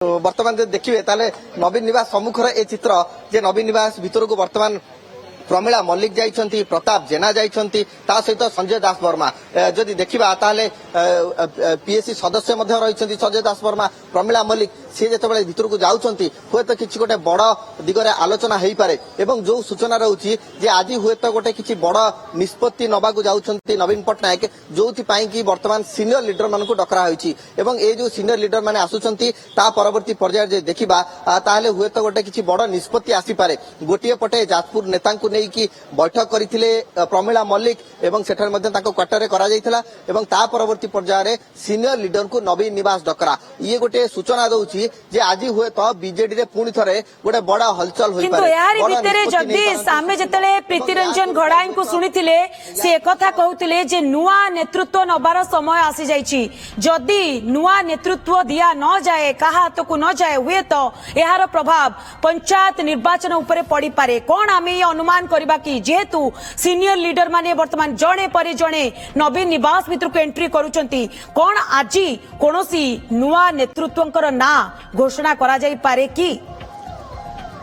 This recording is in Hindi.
बर्तमान देखिए नवीन निवास सम्मुखर ए चित्र जे नवीन निवास भीतर को बर्तमान प्रमिला मल्लिक जाइछंती, प्रताप जेना जाइछंती, ता सहित संजय दास वर्मा जदि देखिबा ताले पीएससी सदस्य मध्य रहिछंती संजय दास वर्मा, प्रमिला मल्लिक सी जेतेबेले भीतर को जाउछंती हुए तो किछि गोटे बड़ दिगरे आलोचना हेई पारे एवं जो सूचना रहउची जे आज हुए तो गोटे किछि बड़ निष्पत्ति नबा को जाउछंती नवीन पटनायक जोथि पई कि वर्तमान सीनियर लीडर मानन को डकरा होईची एवं ए जो सीनियर लीडर माने आसुछंती ता परवर्ती पर्याय जे देखिबा ताले हुए तो गोटे किछि बड़ निष्पत्ति आसी पारे। गोटिए पटे जाजपुर नेता को नै कि बैठक करथिले प्रमिला मल्लिक एवं सेठर मध्ये ताको क्वार्टर रे करा जायथिला एवं ता परवर्ती पर्याय रे सीनियर लीडर को नवीन निवास डकरा ये गोटे सूचना दउची जे आज हुए तो बीजेडी रे पुणी थरे गोटे बड़ा हलचल होई पारे। किंतु यारी भितरे जगदीश आमे जतले प्रीतिरंजन घड़ाई को सुनिथिले से एकथा कहउथिले जे नुआ नेतृत्व नबार समय आसी जाईची, जदि नुआ नेतृत्व दिया न जाए काहा हाथ को न जाए हुए तो यार प्रभाव पंचायत निर्वाचन उपरे पड़ी पारे। कोन आमे ये अनुमान करबा कि जेहेतु सीनियर लीडर माने वर्तमान जणे परे जणे नवीन निवास भितर को एंट्री करूचंती, कोन आजी कोनोसी नुआ नेतृत्वंकर ना घोषणा करा जाई पारे कि